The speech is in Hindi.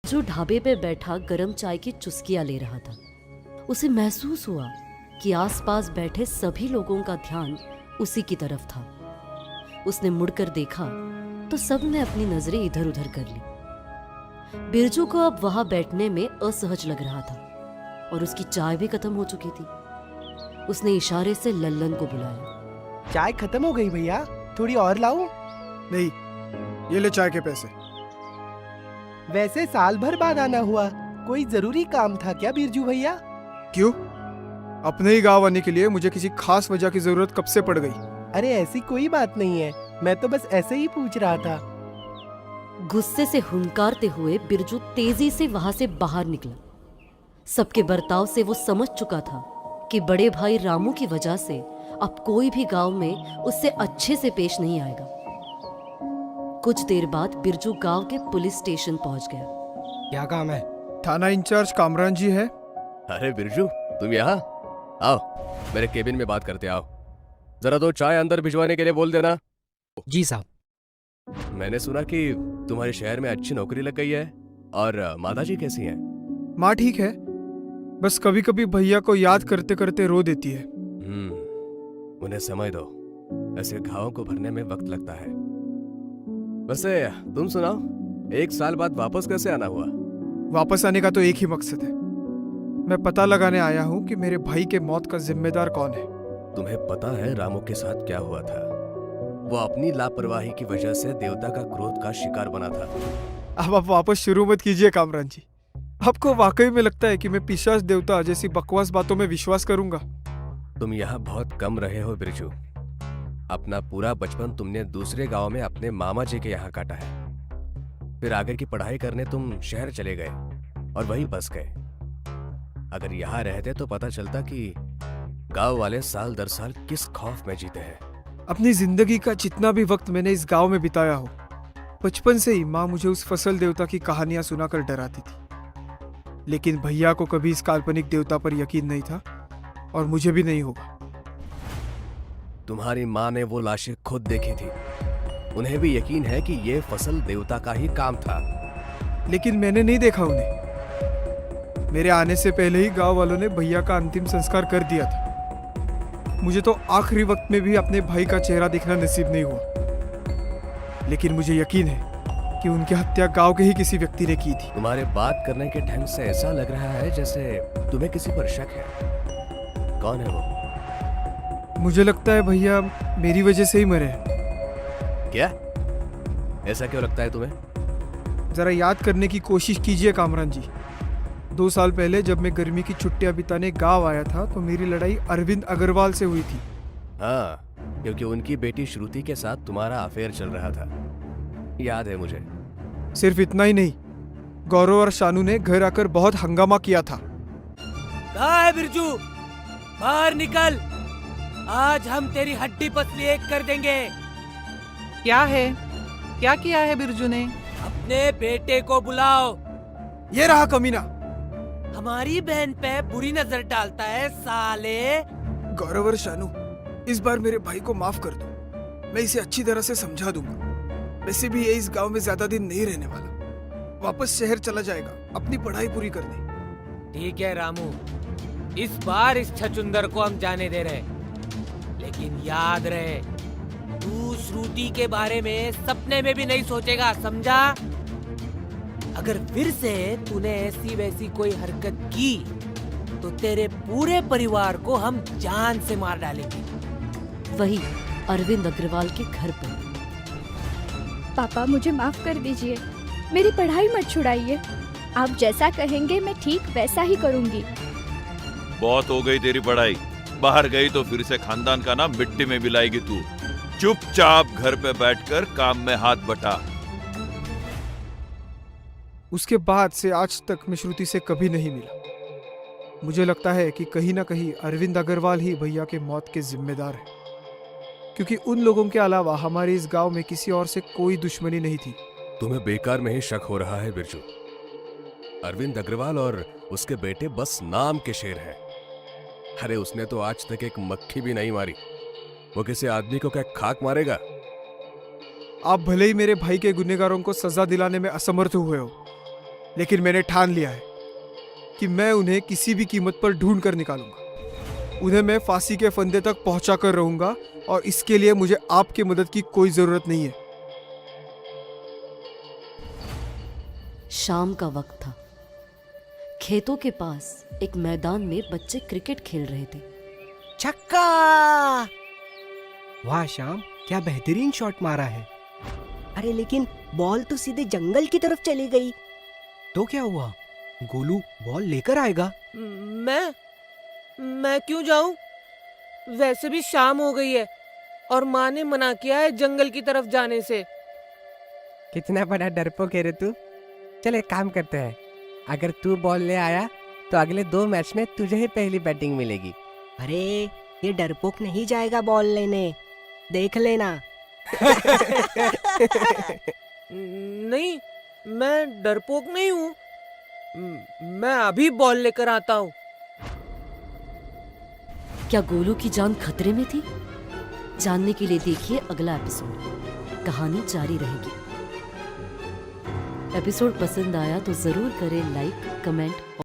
जो ढाबे पे बैठा गरम चाय की चुस्कियां ले रहा था। उसे महसूस हुआ कि आसपास बैठे सभी लोगों का ध्यान उसी की तरफ था। उसने मुड़कर देखा तो सबने अपनी नजरें इधर उधर कर ली। बिरजू को अब वहां बैठने में असहज लग रहा था और उसकी चाय भी खत्म हो चुकी थी। उसने इशारे से लल्लन को बुलाया। चाय खत्म हो गई भैया, थोड़ी और लाऊं? नहीं, ये ले चाय के पैसे। वैसे साल भर बाद आना हुआ, कोई जरूरी काम था क्या बिरजू भैया? क्यों? अपने ही गांव आने के लिए मुझे किसी खास वजह की जरूरत कब से पड़ गई? अरे ऐसी कोई बात नहीं है, मैं तो बस ऐसे ही पूछ रहा था। गुस्से से हुंकारते हुए बिरजू तेजी से वहां से बाहर निकला। सबके बर्ताव से वो समझ चुका था कि बड़े भाई रामू की वजह से अब कोई भी गांव में उससे अच्छे से पेश नहीं आएगा। कुछ देर बाद बिरजू गांव के पुलिस स्टेशन पहुंच गया। क्या काम है? थाना इंचार्ज कामरान जी है। अरे बिरजू, तुम यहाँ आओ, मेरे केबिन में बात करते आओ। जरा दो चाय अंदर भिजवाने के लिए बोल देना। जी साहब। मैंने सुना कि तुम्हारे शहर में अच्छी नौकरी लग गई है। और माताजी कैसी हैं? माँ ठीक है, बस कभी कभी भैया को याद करते करते रो देती है। उन्हें समय दो, ऐसे घावों को भरने में वक्त लगता है। वैसे तुम सुनाओ, 1 साल बाद वापस कैसे आना हुआ? वापस आने का तो एक ही मकसद है। मैं पता लगाने आया हूँ कि मेरे भाई के मौत का जिम्मेदार कौन है। तुम्हें पता है रामू के साथ क्या हुआ था? वो अपनी लापरवाही की वजह से देवता का क्रोध का शिकार बना था। अब आप वापस शुरू मत कीजिए कामरान जी। आपको वाकई में लगता है कि मैं पिशाच देवता जैसी बकवास बातों में विश्वास करूंगा? तुम यहाँ बहुत कम रहे हो बिरजू। अपना पूरा बचपन तुमने दूसरे गांव में अपने मामा जी के यहाँ काटा है। फिर आगे की पढ़ाई करने तुम शहर चले गए और वहीं बस गए। अगर यहाँ रहते तो पता चलता कि गांव वाले साल दर साल किस खौफ में जीते हैं। अपनी जिंदगी का जितना भी वक्त मैंने इस गांव में बिताया हो, बचपन से ही माँ मुझे उस फसल देवता की कहानियां सुनाकर डराती थी। लेकिन भैया को कभी इस काल्पनिक देवता पर यकीन नहीं था और मुझे भी नहीं होगा। तुम्हारी माँ ने वो लाशें खुद देखी थी। उन्हें भी यकीन है कि ये फसल देवता का ही काम था। लेकिन मैंने नहीं देखा उन्हें। मेरे आने से पहले ही गांव वालों ने भैया का अंतिम संस्कार कर दिया था। मुझे तो आखिरी वक्त में भी अपने भाई का चेहरा देखना नसीब नहीं हुआ। लेकिन मुझे यकीन है कि उनकी हत्या गांव के ही किसी व्यक्ति ने की थी। तुम्हारे बात करने के ढंग से ऐसा लग रहा है जैसे तुम्हें किसी पर शक है। कौन है वो? मुझे लगता है भैया मेरी वजह से ही मरे हैं। क्या? ऐसा क्यों लगता है तुम्हें? जरा याद करने की कोशिश कीजिए कामरान जी। 2 साल पहले जब मैं गर्मी की छुट्टियां बिताने गांव आया था तो मेरी लड़ाई अरविंद अग्रवाल से हुई थी। हाँ, क्योंकि उनकी बेटी श्रुति के साथ तुम्हारा अफेयर चल रहा था। याद है मुझे। सिर्फ इतना ही नहीं, गौरव और शानू ने घर आकर बहुत हंगामा किया था। कहाँ है बिरजू? बाहर निकल, आज हम तेरी हड्डी पसली एक कर देंगे। क्या है? क्या किया है बिरजू ने? अपने बेटे को बुलाओ। ये रहा कमीना। हमारी बहन पे बुरी नजर डालता है साले। गौरव और शानू, इस बार मेरे भाई को माफ कर दो। मैं इसे अच्छी तरह से समझा दूंगा। वैसे भी ये इस गांव में ज्यादा दिन नहीं रहने वाला, वापस शहर चला जाएगा अपनी पढ़ाई पूरी करने। ठीक है रामू, इस बार इस छचुंदर को हम जाने दे रहे, लेकिन याद रहे तू श्रुति के बारे में सपने में भी नहीं सोचेगा, समझा? अगर फिर से तूने ऐसी वैसी कोई हरकत की तो तेरे पूरे परिवार को हम जान से मार डालेंगे। वही अरविंद अग्रवाल के घर पर। पापा मुझे माफ कर दीजिए, मेरी पढ़ाई मत छुड़ाइए। आप जैसा कहेंगे मैं ठीक वैसा ही करूंगी। बहुत हो गई तेरी पढ़ाई, बाहर गई तो फिर से खानदान का नाम मिट्टी में मिलाएगी तू। चुपचाप घर पे बैठकर काम में हाथ बटा। उसके बाद से आज तक मैं श्रुति से कभी नहीं मिला। मुझे लगता है कि कहीं ना कहीं अरविंद अग्रवाल ही भैया के मौत के जिम्मेदार है, क्योंकि उन लोगों के अलावा हमारे इस गांव में किसी और से कोई दुश्मनी नहीं थी। तुम्हें बेकार में ही शक हो रहा है बिरजू। अरविंद अग्रवाल और उसके बेटे बस नाम के शेर हैं। अरे उसने तो आज तक एक मक्खी भी नहीं मारी। वो किसी आदमी को क्या खाक मारेगा? आप भले ही मेरे भाई के गुनहगारों को सजा दिलाने में असमर्थ हुए हो, लेकिन मैंने ठान लिया है कि मैं उन्हें किसी भी कीमत पर ढूंढ कर निकालूंगा। उन्हें मैं फांसी के फंदे तक पहुंचा कर रहूंगा और इसके लिए मुझे आपकी मदद की कोई जरूरत नहीं है। शाम का वक्त था। खेतों के पास एक मैदान में बच्चे क्रिकेट खेल रहे थे। छक्का! वाह श्याम, क्या बेहतरीन शॉट मारा है। अरे लेकिन बॉल तो सीधे जंगल की तरफ चली गई। तो क्या हुआ? गोलू बॉल लेकर आएगा। मैं क्यों जाऊं? वैसे भी शाम हो गई है और माँ ने मना किया है जंगल की तरफ जाने से। कितना बड़ा डरपोक है रे तू। चल एक काम करते हैं, अगर तू बॉल ले आया तो अगले 2 मैच में तुझे ही पहली बैटिंग मिलेगी। अरे ये डरपोक नहीं जाएगा बॉल लेने, देख लेना। नहीं, मैं डरपोक नहीं हूँ। मैं अभी बॉल लेकर आता हूँ। क्या गोलू की जान खतरे में थी? जानने के लिए देखिए अगला एपिसोड। कहानी जारी रहेगी। एपिसोड पसंद आया तो जरूर करें लाइक, कमेंट